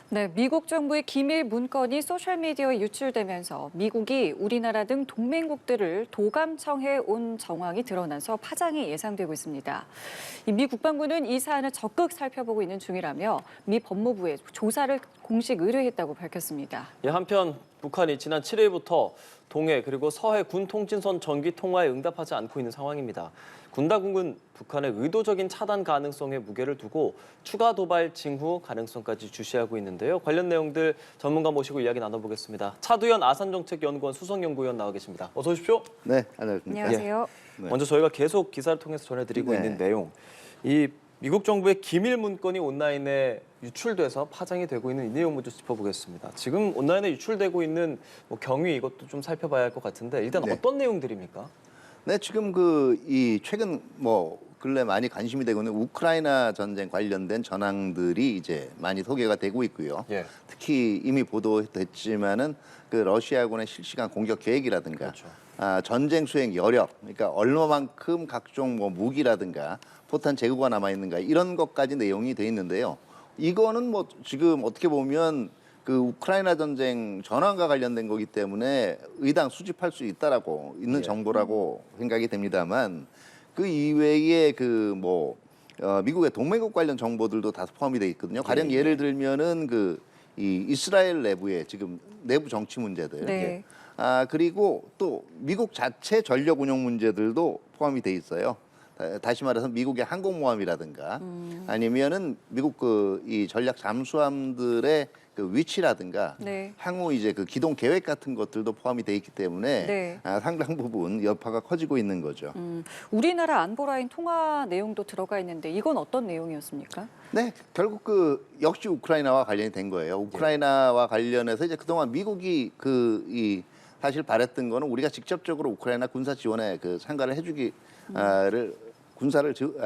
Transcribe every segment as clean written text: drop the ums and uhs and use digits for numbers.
네, 미국 정부의 기밀 문건이 소셜미디어에 유출되면서 미국이 우리나라 등 동맹국들을 도감청해 온 정황이 드러나서 파장이 예상되고 있습니다. 미 국방부는 이 사안을 적극 살펴보고 있는 중이라며 미 법무부에 조사를 공식 의뢰했다고 밝혔습니다. 한편 북한이 지난 7일부터 동해 그리고 서해 군 통신선 전기 통화에 응답하지 않고 있는 상황입니다. 군 당국은 북한의 의도적인 차단 가능성에 무게를 두고 추가 도발 징후 가능성까지 주시하고 있는데요. 관련 내용들 전문가 모시고 이야기 나눠보겠습니다. 차두현 아산정책연구원 수석연구위원 나와 계십니다. 어서 오십시오. 네, 안녕하십니까. 안녕하세요. 네. 먼저 저희가 계속 기사를 통해서 전해드리고 네. 있는 내용. 이 미국 정부의 기밀 문건이 온라인에 유출돼서 파장이 되고 있는 이 내용 먼저 짚어보겠습니다. 지금 온라인에 유출되고 있는 경위 이것도 좀 살펴봐야 할 것 같은데 일단 네. 어떤 내용들입니까? 네, 지금 이 최근 근래 많이 관심이 되고 있는 우크라이나 전쟁 관련된 전황들이 이제 많이 소개가 되고 있고요. 예. 특히 이미 보도됐지만은 그 러시아군의 실시간 공격 계획이라든가 그렇죠. 전쟁 수행 여력, 그러니까 얼마만큼 각종 무기라든가 포탄 재고가 남아 있는가 이런 것까지 내용이 돼 있는데요. 이거는 지금 어떻게 보면 그 우크라이나 전쟁 전황과 관련된 거기 때문에 의당 수집할 수 있다라고 있는 정보라고 생각이 됩니다만 그 이외에 미국의 동맹국 관련 정보들도 다 포함이 돼 있거든요. 가령 예를 들면은 이 이스라엘 내부의 지금 내부 정치 문제들, 네. 그리고 또 미국 자체 전력 운영 문제들도 포함이 돼 있어요. 다시 말해서 미국의 항공모함이라든가 아니면은 미국 이 전략 잠수함들의 그 위치라든가 네. 향후 이제 그 기동 계획 같은 것들도 포함이 돼 있기 때문에 네. 상당 부분 여파가 커지고 있는 거죠. 우리나라 안보라인 통화 내용도 들어가 있는데 이건 어떤 내용이었습니까? 네, 결국 역시 우크라이나와 관련이 된 거예요. 우크라이나와 관련해서 이제 그동안 미국이 사실 바랬던 거는 우리가 직접적으로 우크라이나 군사 지원에 참가를 해주기를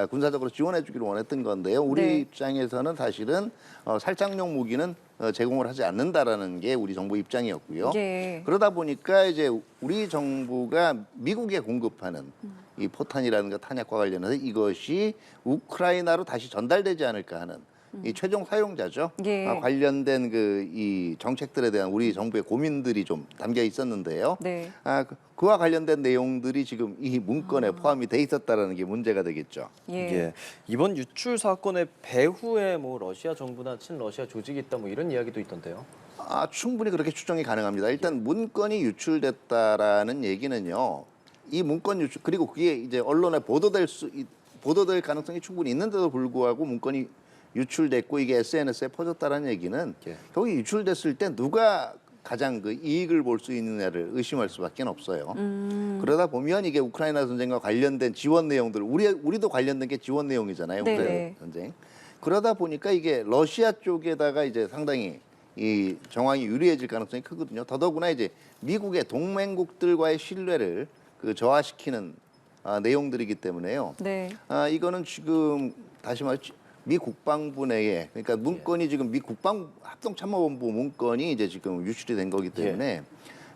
군사적으로 지원해주기를 원했던 건데요. 우리 네. 입장에서는 사실은 살상용 무기는 제공을 하지 않는다라는 게 우리 정부 입장이었고요. 예. 그러다 보니까 이제 우리 정부가 미국에 공급하는 이 포탄이라든가 탄약과 관련해서 이것이 우크라이나로 다시 전달되지 않을까 하는 이 최종 사용자죠. 예. 관련된 이 정책들에 대한 우리 정부의 고민들이 좀 담겨 있었는데요. 네. 그와 관련된 내용들이 지금 이 문건에 포함이 돼 있었다라는 게 문제가 되겠죠. 예. 이번 유출 사건의 배후에 러시아 정부나 친러시아 조직이 있다 이런 이야기도 있던데요. 충분히 그렇게 추정이 가능합니다. 일단 문건이 유출됐다라는 얘기는요. 이 문건 유출 그리고 그게 이제 언론에 보도될 가능성이 충분히 있는데도 불구하고 문건이 유출됐고 이게 SNS에 퍼졌다라는 얘기는 결국 유출됐을 때 누가 가장 이익을 볼 수 있느냐를 의심할 수밖에 없어요. 그러다 보면 이게 우크라이나 전쟁과 관련된 지원 내용들, 우리도 관련된 게 지원 내용이잖아요. 네네. 우크라이나 전쟁. 그러다 보니까 이게 러시아 쪽에다가 이제 상당히 이 정황이 유리해질 가능성이 크거든요. 더더구나 이제 미국의 동맹국들과의 신뢰를 저하시키는 내용들이기 때문에요. 네. 이거는 지금 다시 말해 미 국방부 내에 그러니까 문건이 지금 미 국방 합동참모본부 문건이 이제 지금 유출이 된 거기 때문에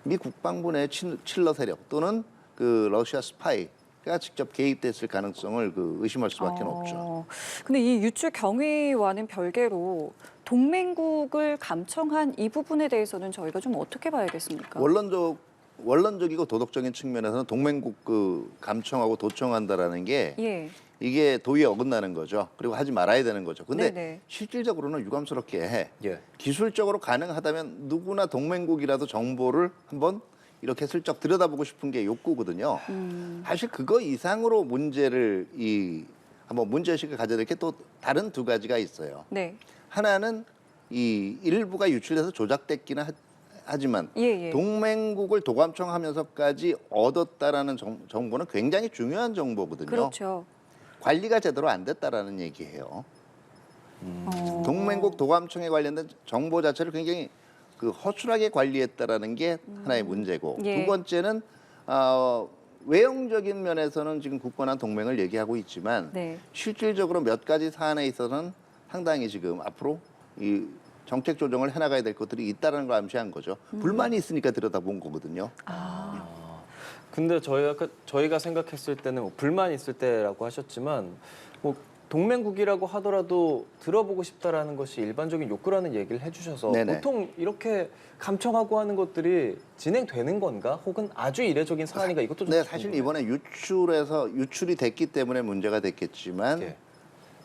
미 국방부 내 칠러 세력 또는 러시아 스파이가 직접 개입됐을 가능성을 의심할 수밖에 없죠. 근데 이 유출 경위와는 별개로 동맹국을 감청한 이 부분에 대해서는 저희가 좀 어떻게 봐야겠습니까? 원론적이고 도덕적인 측면에서는 동맹국 감청하고 도청한다라는 게 예. 이게 도의에 어긋나는 거죠. 그리고 하지 말아야 되는 거죠. 근데 네네. 실질적으로는 유감스럽게 예. 기술적으로 가능하다면 누구나 동맹국이라도 정보를 한번 이렇게 슬쩍 들여다보고 싶은 게 욕구거든요. 사실 그거 이상으로 한번 문제의식을 가져야 될 게 또 다른 두 가지가 있어요. 네. 하나는 이 일부가 유출돼서 조작됐기는 하지만 예. 동맹국을 도감청하면서까지 얻었다라는 정보는 굉장히 중요한 정보거든요. 그렇죠. 관리가 제대로 안 됐다라는 얘기예요. 동맹국 도감청에 관련된 정보 자체를 굉장히 허술하게 관리했다라는 게 하나의 문제고 예. 두 번째는 외형적인 면에서는 지금 굳건한 동맹을 얘기하고 있지만 네. 실질적으로 몇 가지 사안에 있어서는 상당히 지금 앞으로 이 정책 조정을 해나가야 될 것들이 있다는 걸 암시한 거죠. 불만이 있으니까 들여다본 거거든요. 근데 저희가 생각했을 때는 불만 있을 때라고 하셨지만 동맹국이라고 하더라도 들어보고 싶다라는 것이 일반적인 욕구라는 얘기를 해주셔서 네네. 보통 이렇게 감청하고 하는 것들이 진행되는 건가? 혹은 아주 이례적인 사안인가? 이것도 좀 네, 사실 궁금해요. 이번에 유출이 됐기 때문에 문제가 됐겠지만 예.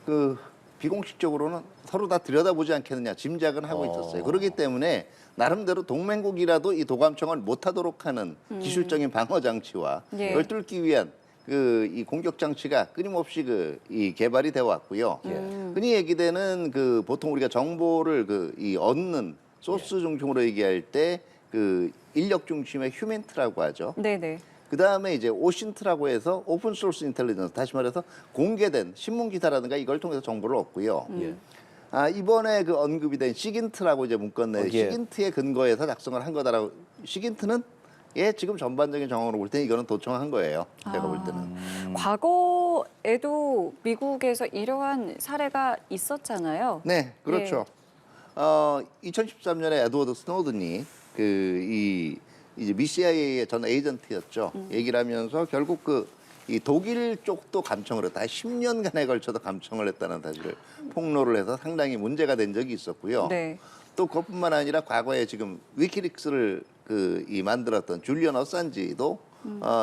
그 비공식적으로는 서로 다 들여다보지 않겠느냐 짐작은 하고 있었어요. 그렇기 때문에 나름대로 동맹국이라도 이 도감청을 못하도록 하는 기술적인 방어 장치와 예. 이걸 뚫기 위한 이 공격 장치가 끊임없이 이 개발이 되어 왔고요. 흔히 얘기되는 보통 우리가 정보를 이 얻는 소스 중심으로 얘기할 때 인력 중심의 휴멘트라고 하죠. 네네. 그 다음에 이제 오신트라고 해서 오픈 소스 인텔리전스, 다시 말해서 공개된 신문 기사라든가 이걸 통해서 정보를 얻고요. 예. 이번에 언급이 된 시긴트라고 이제 문건 내 예. 시긴트에 근거해서 작성을 한 거다라고. 시긴트는 지금 전반적인 정황으로 볼 때는 이거는 도청한 거예요. 제가 볼 때는. 과거에도 미국에서 이러한 사례가 있었잖아요. 네, 그렇죠. 2013년에 에드워드 스노든이 이제 CIA의 전 에이전트였죠. 얘기를 하면서 결국 이 독일 쪽도 감청을 했다. 10년간에 걸쳐서 감청을 했다는 사실을 폭로를 해서 상당히 문제가 된 적이 있었고요. 네. 또 그것뿐만 아니라 과거에 지금 위키릭스를 만들었던 줄리언 어산지도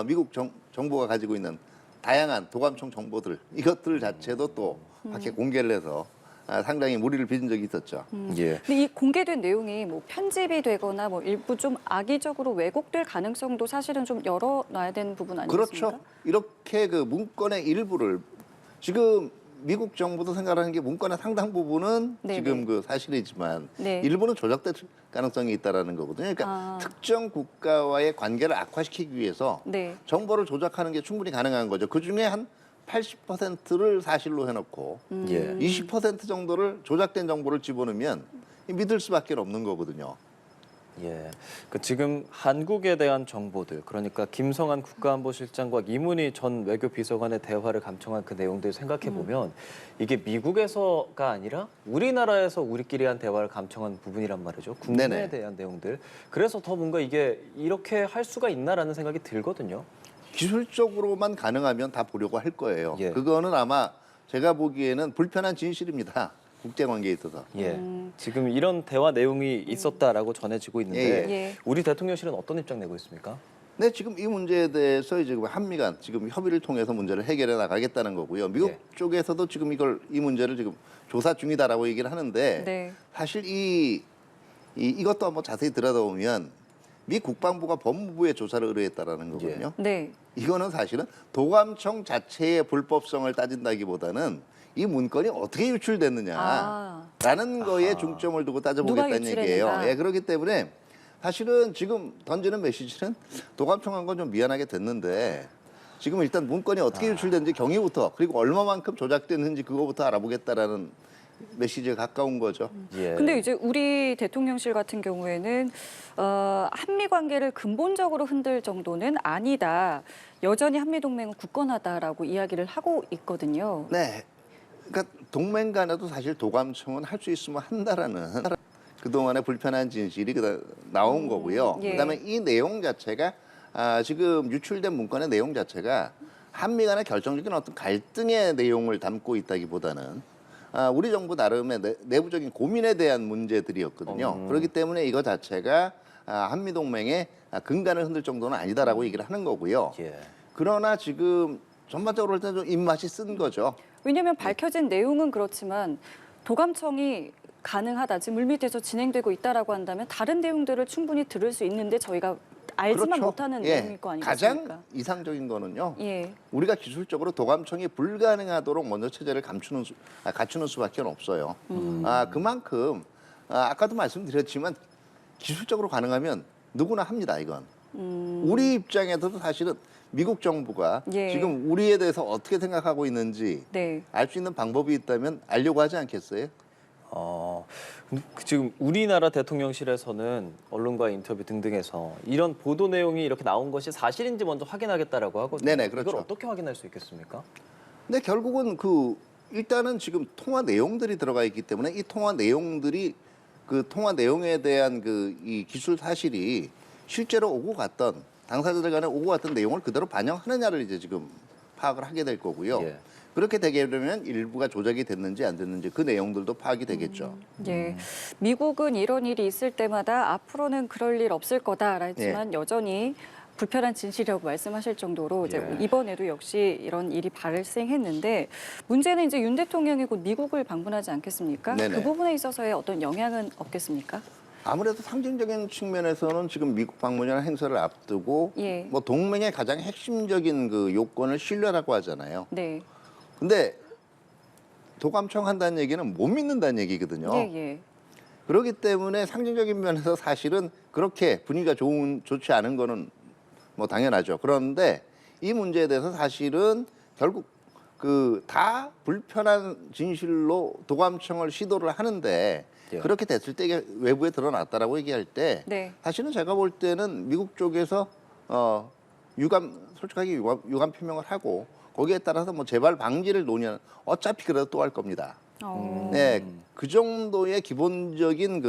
미국 정부가 가지고 있는 다양한 도감청 정보들 이것들 자체도 또 밖에 공개를 해서 상당히 무리를 빚은 적이 있었죠. 예. 근데 이 공개된 내용이 뭐 편집이 되거나 뭐 일부 좀 악의적으로 왜곡될 가능성도 사실은 좀 열어놔야 되는 부분 아니겠습니까? 그렇죠. 이렇게 문건의 일부를 지금 미국 정부도 생각하는 게 문건의 상당 부분은 네네. 지금 사실이지만 네. 일부는 조작될 가능성이 있다라는 거거든요. 그러니까 특정 국가와의 관계를 악화시키기 위해서 네. 정보를 조작하는 게 충분히 가능한 거죠. 그 중에 한 80%를 사실로 해놓고 예. 20% 정도를 조작된 정보를 집어넣으면 믿을 수밖에 없는 거거든요. 예. 지금 한국에 대한 정보들, 그러니까 김성한 국가안보실장과 이문희 전 외교비서관의 대화를 감청한 그 내용들 생각해 보면 이게 미국에서가 아니라 우리나라에서 우리끼리 한 대화를 감청한 부분이란 말이죠. 국내에 네네. 대한 내용들. 그래서 더 뭔가 이게 이렇게 할 수가 있나라는 생각이 들거든요. 기술적으로만 가능하면 다 보려고 할 거예요. 예. 그거는 아마 제가 보기에는 불편한 진실입니다. 국제관계에 있어서. 예. 지금 이런 대화 내용이 있었다라고 전해지고 있는데 예. 우리 대통령실은 어떤 입장 내고 있습니까? 네, 지금 이 문제에 대해서 이제 한미 간 지금 협의를 통해서 문제를 해결해 나가겠다는 거고요. 미국 예. 쪽에서도 지금 이 문제를 지금 조사 중이다라고 얘기를 하는데 네. 사실 이것도 한번 자세히 들여다보면 미 국방부가 법무부에 조사를 의뢰했다라는 거거든요. 네. 이거는 사실은 도감청 자체의 불법성을 따진다기보다는 이 문건이 어떻게 유출됐느냐라는 거에 중점을 두고 누가 따져보겠다는 얘기예요. 유출했는가. 예, 그렇기 때문에 사실은 지금 던지는 메시지는 도감청한 건 좀 미안하게 됐는데 지금 일단 문건이 어떻게 유출됐는지 경위부터 그리고 얼마만큼 조작됐는지 그거부터 알아보겠다라는 메시지에 가까운 거죠. 예. 근데 이제 우리 대통령실 같은 경우에는 한미 관계를 근본적으로 흔들 정도는 아니다. 여전히 한미 동맹은 굳건하다라고 이야기를 하고 있거든요. 네. 그러니까 동맹 간에도 사실 도감청은 할 수 있으면 한다라는 그동안의 불편한 진실이 나온 거고요. 예. 그다음에 이 내용 자체가 지금 유출된 문건의 내용 자체가 한미 간의 결정적인 어떤 갈등의 내용을 담고 있다기보다는 우리 정부 나름의 내부적인 고민에 대한 문제들이었거든요. 그렇기 때문에 이거 자체가 한미 동맹의 근간을 흔들 정도는 아니다라고 얘기를 하는 거고요. 예. 그러나 지금 전반적으로 볼 때는 좀 입맛이 쓴 거죠. 왜냐하면 밝혀진 내용은 그렇지만 도감청이 가능하다, 지금 물밑에서 진행되고 있다라고 한다면 다른 내용들을 충분히 들을 수 있는데 저희가 알지만 그렇죠. 못하는 예. 내용일 거 아니겠습니까? 가장 이상적인 거는요. 예. 우리가 기술적으로 도감청이 불가능하도록 먼저 체제를 갖추는 수밖에 없어요. 그만큼 아까도 말씀드렸지만 기술적으로 가능하면 누구나 합니다. 이건. 우리 입장에서도 사실은 미국 정부가 예. 지금 우리에 대해서 어떻게 생각하고 있는지 네. 알 수 있는 방법이 있다면 알려고 하지 않겠어요? 지금 우리나라 대통령실에서는 언론과의 인터뷰 등등에서 이런 보도 내용이 이렇게 나온 것이 사실인지 먼저 확인하겠다라고 하거든요. 네네, 그렇죠. 이걸 어떻게 확인할 수 있겠습니까? 근데 결국은 일단은 지금 통화 내용들이 들어가 있기 때문에 이 통화 내용들이 통화 내용에 대한 이 기술 사실이 실제로 오고 갔던 당사자들 간에 오고 갔던 내용을 그대로 반영하느냐를 이제 지금 파악을 하게 될 거고요. 예. 그렇게 되게 되면 일부가 조작이 됐는지 안 됐는지 그 내용들도 파악이 되겠죠. 예, 미국은 이런 일이 있을 때마다 앞으로는 그럴 일 없을 거다라 했지만 여전히 불편한 진실이라고 말씀하실 정도로 이제 예. 이번에도 역시 이런 일이 발생했는데 문제는 이제 윤 대통령이 곧 미국을 방문하지 않겠습니까? 네네. 그 부분에 있어서의 어떤 영향은 없겠습니까? 아무래도 상징적인 측면에서는 지금 미국 방문이나 행사를 앞두고 예. 뭐 동맹의 가장 핵심적인 그 요건을 신뢰라고 하잖아요. 네, 근데 도감청 한다는 얘기는 못 믿는다는 얘기거든요. 예, 예. 그렇기 때문에 상징적인 면에서 사실은 그렇게 분위기가 좋지 않은 거는 뭐 당연하죠. 그런데 이 문제에 대해서 사실은 결국 그 다 불편한 진실로 도감청을 시도를 하는데 예. 그렇게 됐을 때 이게 외부에 드러났다라고 얘기할 때 네. 사실은 제가 볼 때는 미국 쪽에서 솔직하게 유감 표명을 하고 거기에 따라서 뭐 재발 방지를 논의하는 어차피 그래도 또 할 겁니다. 네, 그 정도의 기본적인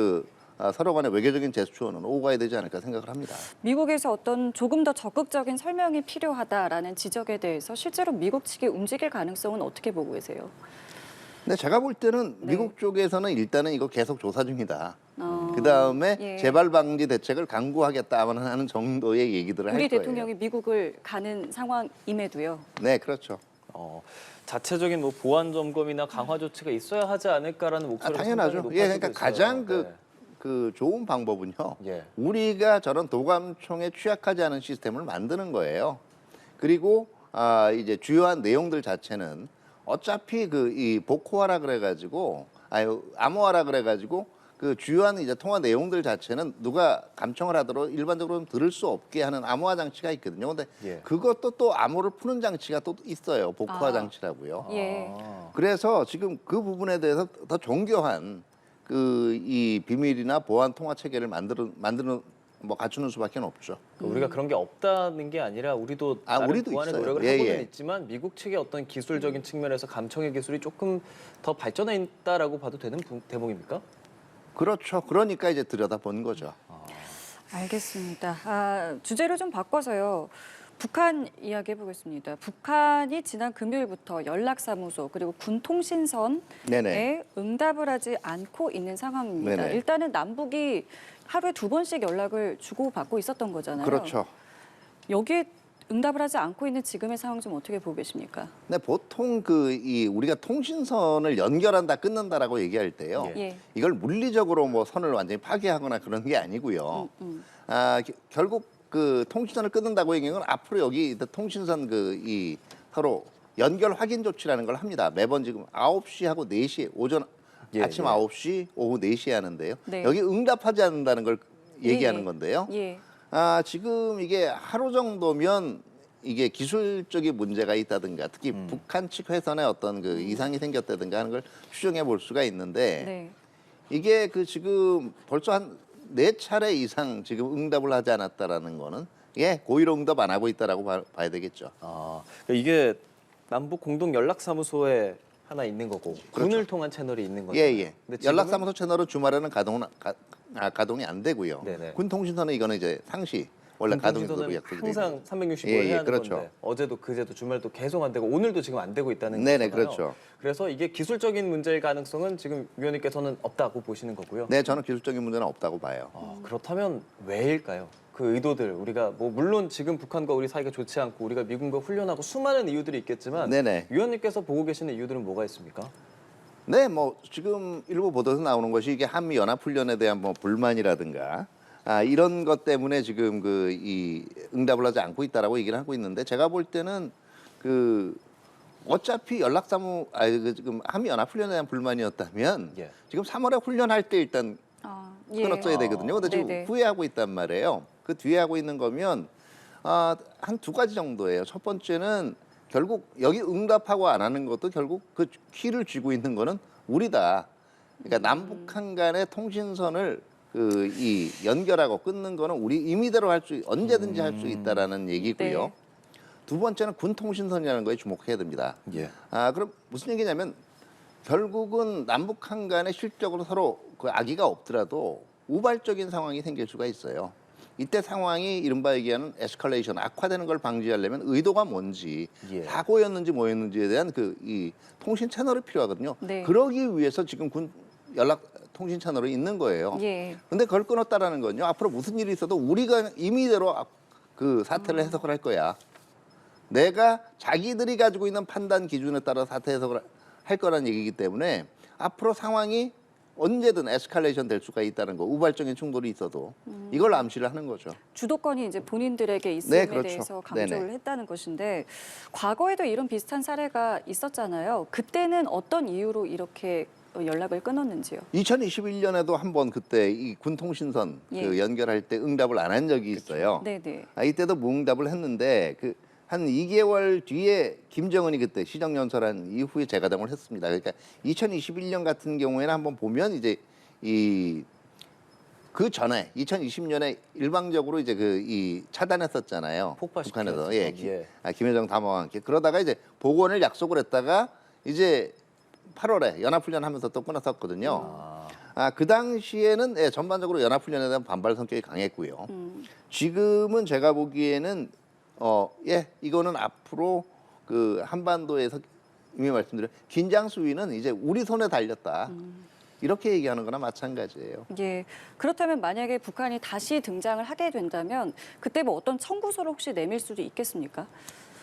서로 간의 외교적인 제스처는 오고 가야 되지 않을까 생각을 합니다. 미국에서 어떤 조금 더 적극적인 설명이 필요하다라는 지적에 대해서 실제로 미국 측이 움직일 가능성은 어떻게 보고 계세요? 근데 제가 볼 때는 네. 미국 쪽에서는 일단은 이거 계속 조사 중이다. 어, 그 다음에 예. 재발 방지 대책을 강구하겠다 하는 정도의 얘기들을 할 우리 거예요. 대통령이 미국을 가는 상황임에도요. 네, 그렇죠. 자체적인 뭐 보안 점검이나 강화 조치가 있어야 하지 않을까라는 목소리가 당연하죠. 상당히 예, 높아지고 그러니까 있어요. 가장 네. 그 좋은 방법은요. 예. 우리가 저런 도감청에 취약하지 않은 시스템을 만드는 거예요. 그리고 이제 주요한 내용들 자체는 어차피 이 복호화라 그래가지고 암호화라 그래가지고 그 주요한 이제 통화 내용들 자체는 누가 감청을 하도록 일반적으로 들을 수 없게 하는 암호화 장치가 있거든요. 근데 예. 그것도 또 암호를 푸는 장치가 또 있어요. 복호화 아. 장치라고요. 예. 그래서 지금 그 부분에 대해서 더 정교한 이 비밀이나 보안 통화 체계를 만드는 뭐 갖추는 수밖에 없죠. 우리가 그런 게 없다는 게 아니라 우리도 나름 우리도 보완의 있어요. 노력을 예, 하고는 예. 있지만 미국 측의 어떤 기술적인 측면에서 감청의 기술이 조금 더 발전해 있다라고 봐도 되는 대목입니까? 그렇죠. 그러니까 이제 들여다본 거죠. 알겠습니다. 주제를 좀 바꿔서요. 북한 이야기 해보겠습니다. 북한이 지난 금요일부터 연락사무소 그리고 군통신선에 네네. 응답을 하지 않고 있는 상황입니다. 네네. 일단은 남북이 하루에 2번씩 연락을 주고받고 있었던 거잖아요. 그렇죠. 여기에 응답을 하지 않고 있는 지금의 상황 좀 어떻게 보고 계십니까? 근데 보통 우리가 통신선을 연결한다, 끊는다라고 얘기할 때요. 예. 예. 이걸 물리적으로 뭐 선을 완전히 파괴하거나 그런 게 아니고요. 결국 그 통신선을 끊는다고 얘기하는 건 앞으로 여기 통신선 이 서로 연결 확인 조치라는 걸 합니다. 매번 지금 9시하고 4시 오전 예, 아침 예. 9시 오후 4시에 하는데요. 네. 여기 응답하지 않는다는 걸 얘기하는 예. 건데요. 예. 지금 이게 하루 정도면 이게 기술적인 문제가 있다든가 특히 북한 측 회선에 어떤 이상이 생겼다든가 하는 걸 추정해 볼 수가 있는데 네. 이게 지금 벌써 한 4차례 이상 지금 응답을 하지 않았다라는 거는 고의로 응답 안 하고 있다라고 봐야 되겠죠. 그러니까 이게 남북 공동 연락사무소에 하나 있는 거고 그렇죠. 군을 통한 채널이 있는 거죠. 예. 근데 지금은- 연락사무소 채널은 주말에는 가동이 안 되고요. 네네. 군통신선은 이거는 이제 상시 원래 가동이 군통신선은 약속이 항상 365일 예, 예, 해야 하는 그렇죠. 건데 어제도 그제도 주말도 계속 안 되고 오늘도 지금 안 되고 있다는 네네, 거잖아요. 그렇죠. 그래서 이게 기술적인 문제일 가능성은 지금 위원님께서는 없다고 보시는 거고요. 네, 저는 기술적인 문제는 없다고 봐요. 그렇다면 왜일까요? 그 의도들 우리가 뭐 물론 지금 북한과 우리 사이가 좋지 않고 우리가 미군과 훈련하고 수많은 이유들이 있겠지만 네네. 위원님께서 보고 계시는 이유들은 뭐가 있습니까? 네, 뭐 지금 일부 보도에서 나오는 것이 이게 한미 연합 훈련에 대한 뭐 불만이라든가 이런 것 때문에 지금 이 응답을 하지 않고 있다라고 얘기를 하고 있는데 제가 볼 때는 어차피 지금 한미 연합 훈련에 대한 불만이었다면 예. 지금 3월에 훈련할 때 일단 예. 끊었어야 되거든요. 근데 지금 네네. 후회하고 있단 말이에요. 그 뒤에 하고 있는 거면 한 2가지 정도예요. 첫 번째는 결국 여기 응답하고 안 하는 것도 결국 그 키를 쥐고 있는 거는 우리다. 그러니까 남북한 간의 통신선을 이 연결하고 끊는 거는 우리 임의대로 언제든지 할 수 있다라는 얘기고요. 네. 두 번째는 군 통신선이라는 거에 주목해야 됩니다. 예. 그럼 무슨 얘기냐면 결국은 남북한 간에 실적으로 서로 악의가 없더라도 우발적인 상황이 생길 수가 있어요. 이때 상황이 이른바 얘기하는 에스컬레이션, 악화되는 걸 방지하려면 의도가 뭔지, 예. 사고였는지 뭐였는지에 대한 이 통신 채널이 필요하거든요. 네. 그러기 위해서 지금 군 연락 통신 채널이 있는 거예요. 예. 근데 그걸 끊었다라는 건요. 앞으로 무슨 일이 있어도 우리가 임의대로 그 사태를 해석을 할 거야. 내가 자기들이 가지고 있는 판단 기준에 따라 사태 해석을 할 거라는 얘기이기 때문에 앞으로 상황이 언제든 에스컬레이션 될 수가 있다는 거, 우발적인 충돌이 있어도 이걸 암시를 하는 거죠. 주도권이 이제 본인들에게 있음에 네, 그렇죠. 대해서 강조를 네네. 했다는 것인데 과거에도 이런 비슷한 사례가 있었잖아요. 그때는 어떤 이유로 이렇게 연락을 끊었는지요? 2021년에도 한번 그때 이 군통신선 예. 그 연결할 때 응답을 안 한 적이 있어요. 네네. 이때도 무응답을 했는데 한 2개월 뒤에 김정은이 그때 시정연설한 이후에 재가동을 했습니다. 그러니까 2021년 같은 경우에는 한번 보면 이제 그 전에 2020년에 일방적으로 이제 이 차단했었잖아요. 폭파시켰죠. 북한에서 예. 김여정 담화와 함께 그러다가 이제 복원을 약속을 했다가 이제 8월에 연합훈련하면서 또 끊었었거든요. 그 당시에는 전반적으로 연합훈련에 대한 반발 성격이 강했고요. 지금은 제가 보기에는 이거는 앞으로 그 한반도에서 이미 말씀드린 긴장 수위는 이제 우리 손에 달렸다. 이렇게 얘기하는 거나 마찬가지예요. 예. 그렇다면 만약에 북한이 다시 등장을 하게 된다면 그때 뭐 어떤 청구서를 혹시 내밀 수도 있겠습니까?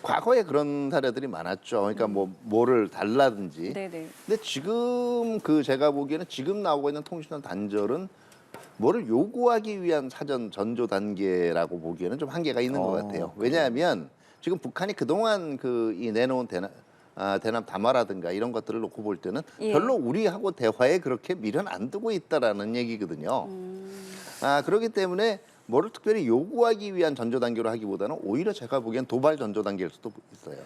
과거에 그런 사례들이 많았죠. 그러니까 뭐를 달라든지. 네네. 근데 지금 제가 보기에는 지금 나오고 있는 통신원 단절은 뭐를 요구하기 위한 사전 전조 단계라고 보기에는 좀 한계가 있는 것 같아요. 왜냐하면 지금 북한이 그동안 이 내놓은 대남 담화라든가 이런 것들을 놓고 볼 때는 예. 별로 우리하고 대화에 그렇게 미련 안 두고 있다라는 얘기거든요. 그렇기 때문에 뭐를 특별히 요구하기 위한 전조 단계로 하기보다는 오히려 제가 보기엔 도발 전조 단계일 수도 있어요.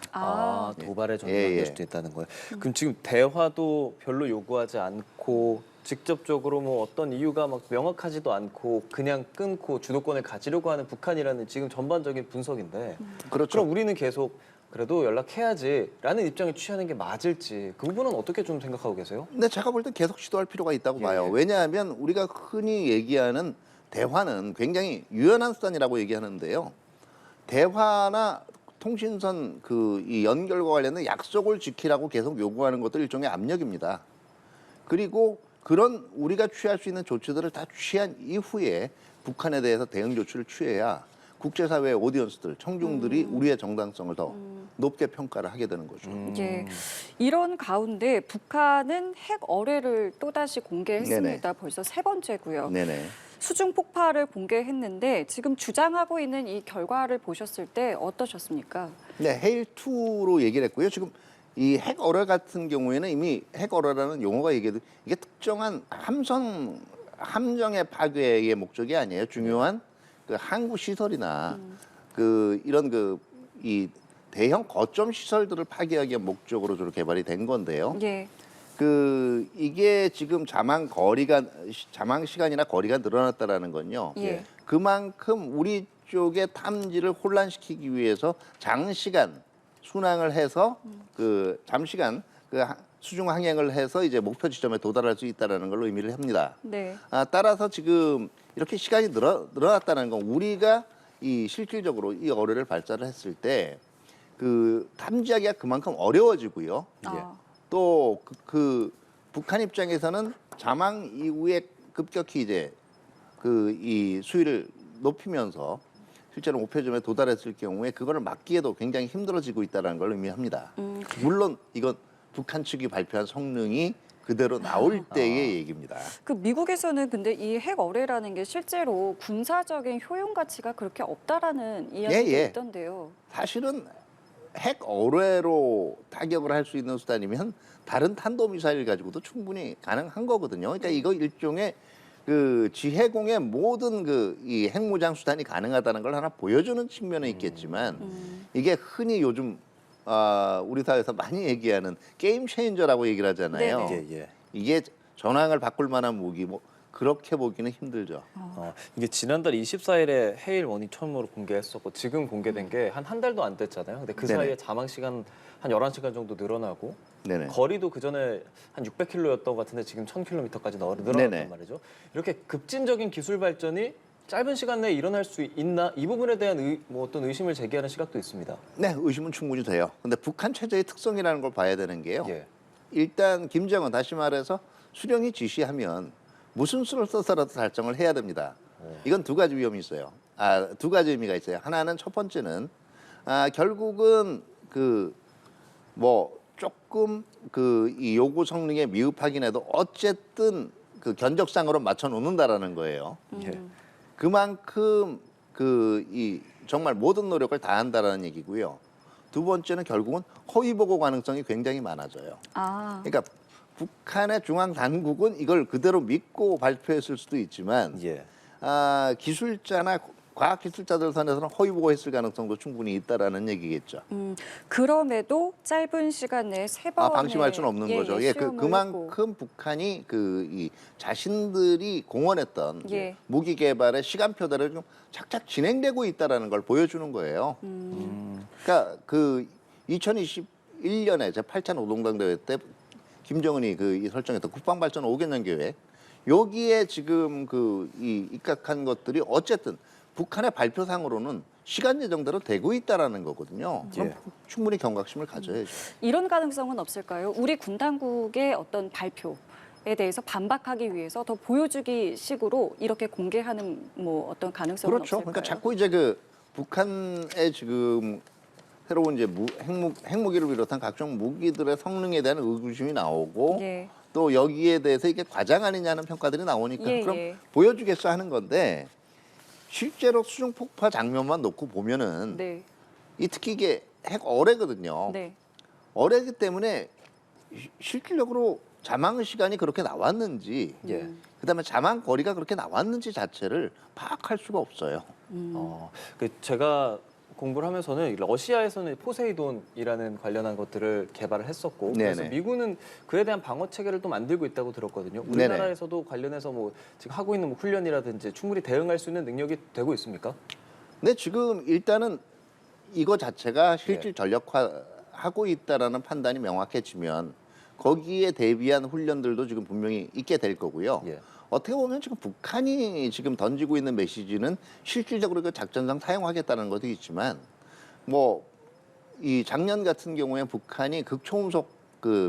도발의 예, 예. 전환될 수도 있다는 거예요. 그럼 지금 대화도 별로 요구하지 않고 직접적으로 뭐 어떤 이유가 막 명확하지도 않고 그냥 끊고 주도권을 가지려고 하는 북한이라는 지금 전반적인 분석인데 그렇죠. 그럼 우리는 계속 그래도 연락해야지라는 입장을 취하는 게 맞을지 그 부분은 어떻게 좀 생각하고 계세요? 근데 제가 볼 때 계속 시도할 필요가 있다고 예. 봐요. 왜냐하면 우리가 흔히 얘기하는 대화는 굉장히 유연한 수단이라고 얘기하는데요. 대화나 통신선 이 연결과 관련된 약속을 지키라고 계속 요구하는 것도 일종의 압력입니다. 그리고 그런 우리가 취할 수 있는 조치들을 다 취한 이후에 북한에 대해서 대응 조치를 취해야 국제사회의 오디언스들, 청중들이 우리의 정당성을 더 높게 평가를 하게 되는 거죠. 예. 이런 가운데 북한은 핵 어뢰를 또다시 공개했습니다. 네네. 벌써 세 번째고요. 네네. 수중 폭발을 공개했는데 지금 주장하고 있는 이 결과를 보셨을 때 어떠셨습니까? 네, 헤일2로 얘기를 했고요. 지금 이 핵 어뢰 같은 경우에는 이미 핵 어뢰라는 용어가 얘기해도 이게 특정한 함정의 파괴의 목적이 아니에요. 중요한 그 항구 시설이나 이런 이 대형 거점 시설들을 파괴하기 위한 목적으로 주로 개발이 된 건데요. 예. 이게 지금 자망 시간이나 거리가 늘어났다라는 건요. 예. 그만큼 우리 쪽의 탐지를 혼란시키기 위해서 장시간 순항을 해서 잠시간 수중 항행을 해서 이제 목표 지점에 도달할 수 있다라는 걸로 의미를 합니다. 네. 따라서 지금 이렇게 시간이 늘어났다는 건 우리가 실질적으로 이 어뢰를 발사를 했을 때 탐지하기가 그만큼 어려워지고요. 또 북한 입장에서는 자망 이후에 급격히 이제 이 수위를 높이면서 실제로 목표점에 도달했을 경우에 그거를 막기에도 굉장히 힘들어지고 있다는 걸 의미합니다. 물론 이건 북한 측이 발표한 성능이 그대로 나올 때의 얘기입니다. 미국에서는 근데 이 핵 어뢰라는 게 실제로 군사적인 효용 가치가 그렇게 없다라는 이야기도 예. 있던데요. 사실은 핵 어뢰로 타격을 할 수 있는 수단이면 다른 탄도미사일 가지고도 충분히 가능한 거거든요. 그러니까 이거 일종의 지해공의 모든 이 핵무장 수단이 가능하다는 걸 하나 보여주는 측면은 있겠지만 이게 흔히 요즘 우리 사회에서 많이 얘기하는 게임 체인저라고 얘기를 하잖아요. 예. 이게 전황을 바꿀 만한 무기 그렇게 보기는 힘들죠. 이게 지난달 24일에 헤일 1이 처음으로 공개했었고 지금 공개된 게 한 달도 안 됐잖아요. 근데 그 네네. 사이에 자망 시간 한 11시간 정도 늘어나고 네네. 거리도 그 전에 한 600km였던 것 같은데 지금 1000km까지 늘어났단 네네. 말이죠. 이렇게 급진적인 기술 발전이 짧은 시간 내에 일어날 수 있나? 이 부분에 대한 뭐 어떤 의심을 제기하는 시각도 있습니다. 네, 의심은 충분히 돼요. 근데 북한 체제의 특성이라는 걸 봐야 되는 게요. 예. 일단 김정은 다시 말해서 수령이 지시하면 무슨 수를 써서라도 달성을 해야 됩니다. 이건 두 가지 위험이 있어요. 두 가지 의미가 있어요. 하나는 첫 번째는 결국은 뭐 조금 이 요구 성능에 미흡하긴 해도 어쨌든 견적상으로 맞춰 놓는다라는 거예요. 예. 그만큼 이 정말 모든 노력을 다한다라는 얘기고요. 두 번째는 결국은 허위 보고 가능성이 굉장히 많아져요. 그러니까 북한의 중앙 당국은 이걸 그대로 믿고 발표했을 수도 있지만 예. 기술자나 과학기술자들 선에서는 허위 보고했을 가능성도 충분히 있다라는 얘기겠죠. 그럼에도 짧은 시간 내에 세 번의 방심할 수는 없는 거죠. 예, 시험을 그만큼 북한이 이 자신들이 공언했던 예. 무기 개발의 시간표대로 좀 착착 진행되고 있다라는 걸 보여주는 거예요. 그러니까 2021년에 제 8차 노동당 대회 때 김정은이 이 설정했던 국방발전 5개년 계획 여기에 지금 입각한 것들이 어쨌든 북한의 발표상으로는 시간 예정대로 되고 있다라는 거거든요. 그럼 예. 충분히 경각심을 가져야죠. 이런 가능성은 없을까요? 우리 군 당국의 어떤 발표에 대해서 반박하기 위해서 더 보여주기 식으로 이렇게 공개하는 뭐 어떤 가능성은 그렇죠. 없을까요? 그러니까 자꾸 이제 북한의 지금 새로운 이제 핵무기를 비롯한 각종 무기들의 성능에 대한 의구심이 나오고 예. 또 여기에 대해서 이게 과장 아니냐는 평가들이 나오니까 예, 그럼 예. 보여주겠어 하는 건데 실제로 수중 폭파 장면만 놓고 보면은 네. 특히 이게 핵 어뢰거든요. 네. 어뢰기 때문에 실질적으로 자망 시간이 그렇게 나왔는지, 예. 그다음에 자망 거리가 그렇게 나왔는지 자체를 파악할 수가 없어요. 제가 공부를 하면서는 러시아에서는 포세이돈이라는 관련한 것들을 개발을 했었고 그래서 네네. 미군은 그에 대한 방어 체계를 또 만들고 있다고 들었거든요. 우리나라에서도 관련해서 뭐 지금 하고 있는 뭐 훈련이라든지 충분히 대응할 수 있는 능력이 되고 있습니까? 근데 지금 일단은 이거 자체가 실질 전력화하고 있다라는 판단이 명확해지면 거기에 대비한 훈련들도 지금 분명히 있게 될 거고요. 예. 어떻게 보면 지금 북한이 지금 던지고 있는 메시지는 실질적으로 작전상 사용하겠다는 것도 있지만 뭐 이 작년 같은 경우에 북한이 극초음속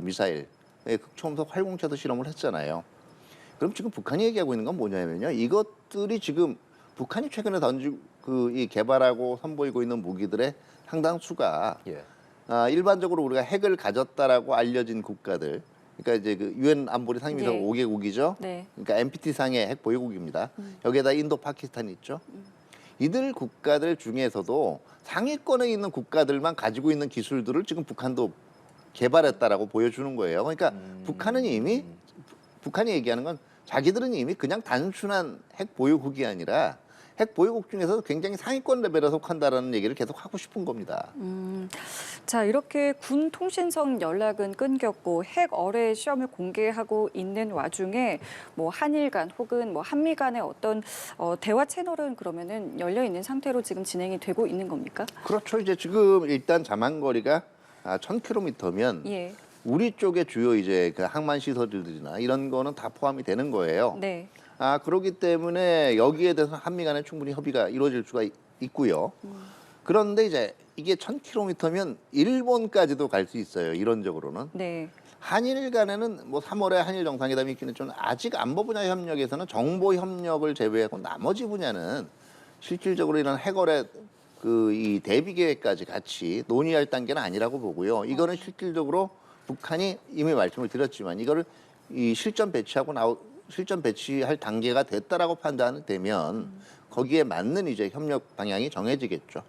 미사일, 극초음속 활공체도 실험을 했잖아요. 그럼 지금 북한이 얘기하고 있는 건 뭐냐면요. 이것들이 지금 북한이 최근에 이 개발하고 선보이고 있는 무기들의 상당수가 예. 일반적으로 우리가 핵을 가졌다라고 알려진 국가들, 그러니까 이제 유엔 안보리 상임위원 예. 5개국이죠. 네. 그러니까 NPT 상의 핵 보유국입니다. 여기에다 인도, 파키스탄이 있죠. 이들 국가들 중에서도 상위권에 있는 국가들만 가지고 있는 기술들을 지금 북한도 개발했다라고 보여주는 거예요. 그러니까 북한이 얘기하는 건 자기들은 이미 그냥 단순한 핵 보유국이 아니라 핵 보유국 중에서도 굉장히 상위권 레벨에 속한다라는 얘기를 계속 하고 싶은 겁니다. 자, 이렇게 군 통신선 연락은 끊겼고 핵 어뢰 시험을 공개하고 있는 와중에 뭐 한일 간 혹은 뭐 한미 간의 어떤 대화 채널은 그러면은 열려 있는 상태로 지금 진행이 되고 있는 겁니까? 그렇죠. 이제 지금 일단 자망거리가 1000km면 예. 우리 쪽에 주요 이제 항만 시설들이나 이런 거는 다 포함이 되는 거예요. 네. 그렇기 때문에 여기에 대해서 한미 간에 충분히 협의가 이루어질 수가 있고요. 그런데 이제 이게 1000km면 일본까지도 갈 수 있어요. 이론적으로는. 네. 한일 간에는 뭐 3월에 한일 정상회담이 있기는 좀 아직 안보 분야 협력에서는 정보 협력을 제외하고 나머지 분야는 실질적으로 이런 핵어뢰 이 대비 계획까지 같이 논의할 단계는 아니라고 보고요. 이거는 실질적으로 북한이 이미 말씀을 드렸지만 이거를 이 실전 배치할 단계가 됐다라고 판단되면 거기에 맞는 이제 협력 방향이 정해지겠죠.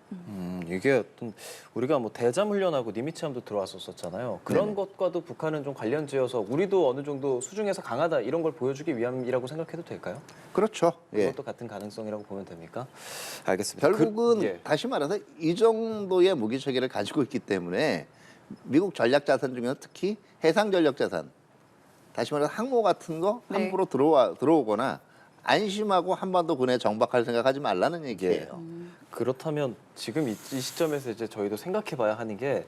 이게 어떤 우리가 뭐 대잠 훈련하고 니미치함도 들어왔었잖아요. 그런 네네. 것과도 북한은 좀 관련지어서 우리도 어느 정도 수중에서 강하다 이런 걸 보여주기 위함이라고 생각해도 될까요? 그렇죠. 예. 그것도 같은 가능성이라고 보면 됩니까? 알겠습니다. 결국은 예. 다시 말해서 이 정도의 무기 체계를 가지고 있기 때문에 미국 전략 자산 중에서 특히 해상 전력 자산, 다시 말해서 항모 같은 거 네. 함부로 들어오거나 안심하고 한반도 군에 정박할 생각하지 말라는 얘기예요. 그렇다면 지금 이 시점에서 이제 저희도 생각해봐야 하는 게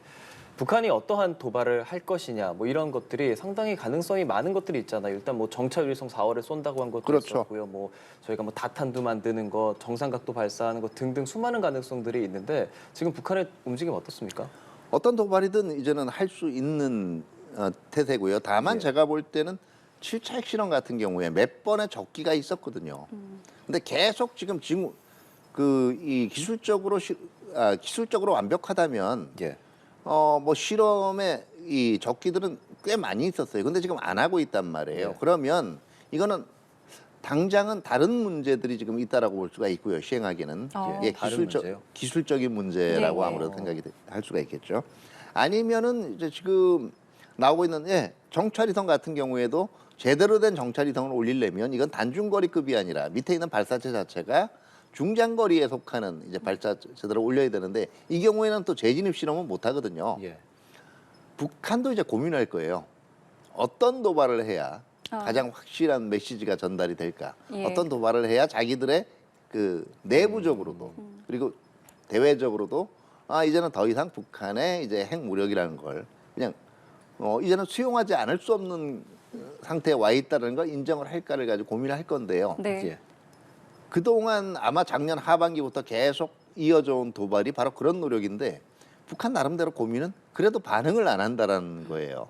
북한이 어떠한 도발을 할 것이냐 뭐 이런 것들이 상당히 가능성이 많은 것들이 있잖아요. 일단 뭐 정찰위성 4월에 쏜다고 한 것도 그렇죠. 있었고요. 뭐 저희가 뭐 다탄두 만드는 거, 정상각도 발사하는 거 등등 수많은 가능성들이 있는데 지금 북한의 움직임 어떻습니까? 어떤 도발이든 이제는 할 수 있는 태세고요. 다만 예. 제가 볼 때는 7차 핵실험 같은 경우에 몇 번의 적기가 있었거든요. 근데 계속 지금 이 기술적으로 완벽하다면 예. 뭐 실험의 이 적기들은 꽤 많이 있었어요. 근데 지금 안 하고 있단 말이에요. 네. 그러면 이거는 당장은 다른 문제들이 지금 있다라고 볼 수가 있고요. 시행하기는 다른 문제요? 기술적인 문제라고 네. 아무래도 생각이 할 수가 있겠죠. 아니면은 이제 지금 나오고 있는 정찰위성 같은 경우에도 제대로 된 정찰위성을 올리려면 이건 단중거리급이 아니라 밑에 있는 발사체 자체가 중장거리에 속하는 이제 발사체들을 올려야 되는데 이 경우에는 또 재진입 실험은 못 하거든요. 예. 북한도 이제 고민할 거예요. 어떤 도발을 해야 가장 확실한 메시지가 전달이 될까? 예. 어떤 도발을 해야 자기들의 그 내부적으로도 그리고 대외적으로도 이제는 더 이상 북한의 이제 핵무력이라는 걸 그냥 이제는 수용하지 않을 수 없는 상태에 와 있다는 걸 인정을 할까를 가지고 고민을 할 건데요. 네. 예. 그동안 아마 작년 하반기부터 계속 이어져 온 도발이 바로 그런 노력인데 북한 나름대로 고민은 그래도 반응을 안 한다라는 거예요.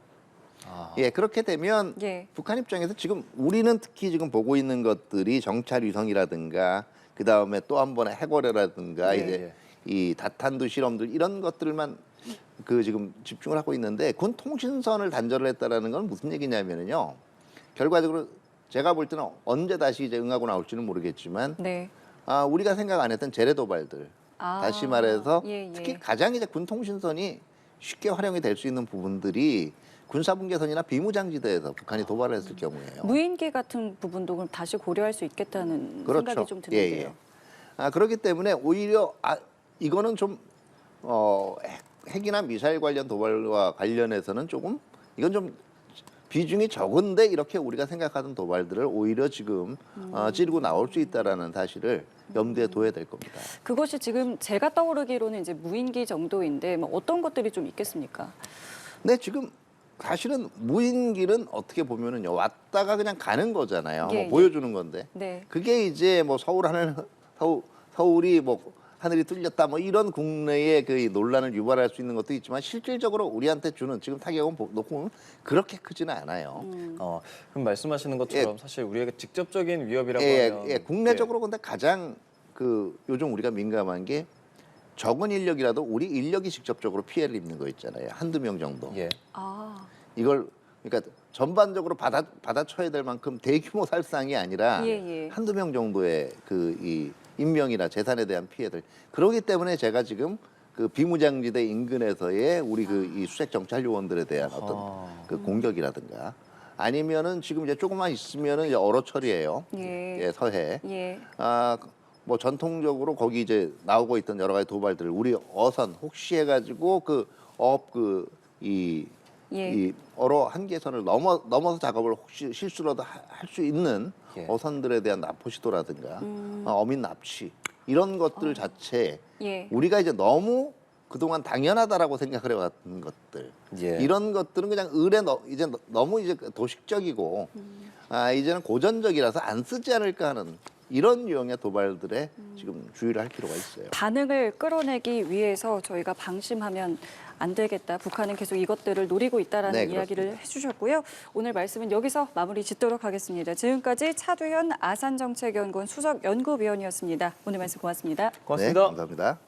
예, 그렇게 되면 예. 북한 입장에서 지금 우리는 특히 지금 보고 있는 것들이 정찰 위성이라든가 그 다음에 또 한 번의 핵월해라든가 예. 이제 이 다탄두 실험들 이런 것들만 그 지금 집중을 하고 있는데 군 통신선을 단절을 했다라는 건 무슨 얘기냐면요. 결과적으로 제가 볼 때는 언제 다시 이제 응하고 나올지는 모르겠지만 네. 우리가 생각 안 했던 재래 도발들 다시 말해서 예, 예. 특히 가장 이제 군 통신선이 쉽게 활용이 될 수 있는 부분들이 군사분계선이나 비무장지대에서 북한이 도발을 했을 경우에요. 무인기 같은 부분도 그럼 다시 고려할 수 있겠다는 생각이 좀 드는데요. 그렇기 때문에 오히려 이거는 좀 핵이나 미사일 관련 도발과 관련해서는 조금 이건 좀 비중이 적은데 이렇게 우리가 생각하던 도발들을 오히려 지금 찌르고 나올 수 있다라는 사실을 염두에 둬야 될 겁니다. 그것이 지금 제가 떠오르기로는 이제 무인기 정도인데 뭐 어떤 것들이 좀 있겠습니까? 네, 지금 사실은 무인기는 어떻게 보면은요 왔다가 그냥 가는 거잖아요. 예, 뭐 보여주는 건데 네. 그게 이제 뭐 서울이 뭐 하늘이 뚫렸다 뭐 이런 국내의 그 논란을 유발할 수 있는 것도 있지만 실질적으로 우리한테 주는 지금 타격은 놓고 보면 그렇게 크지는 않아요. 그럼 말씀하시는 것처럼 사실 우리에게 직접적인 위협이라고 예, 하면 예, 국내적으로 근데 가장 그 요즘 우리가 민감한 게 적은 인력이라도 우리 인력이 직접적으로 피해를 입는 거 있잖아요. 한두 명 정도. 예. 이걸 그러니까 전반적으로 받아쳐야 될 만큼 대규모 살상이 아니라 예, 예. 한두 명 정도의 그 이 인명이나 재산에 대한 피해들. 그렇기 때문에 제가 지금 그 비무장지대 인근에서의 우리 그 이 수색 정찰 요원들에 대한 어떤 그 공격이라든가 아니면은 지금 이제 조금만 있으면은 이제 얼어철이에요. 예. 예, 서해. 예. 뭐 전통적으로 거기 이제 나오고 있던 여러 가지 도발들을 우리 어선 혹시 해가지고 예. 이 어로 한계선을 넘어서 작업을 혹시 실수라도 할 수 있는 예. 어선들에 대한 납포시도라든가 어민 납치 이런 것들 자체 예. 우리가 이제 너무 그동안 당연하다라고 생각을 해왔던 것들 예. 이런 것들은 그냥 이제 너무 이제 도식적이고 이제는 고전적이라서 안 쓰지 않을까 하는 이런 유형의 도발들에 지금 주의를 할 필요가 있어요. 반응을 끌어내기 위해서 저희가 방심하면 안 되겠다. 북한은 계속 이것들을 노리고 있다라는 네, 이야기를 그렇습니다. 해주셨고요. 오늘 말씀은 여기서 마무리 짓도록 하겠습니다. 지금까지 차두현 아산정책연구원 수석연구위원이었습니다. 오늘 말씀 고맙습니다. 고맙습니다. 네, 감사합니다.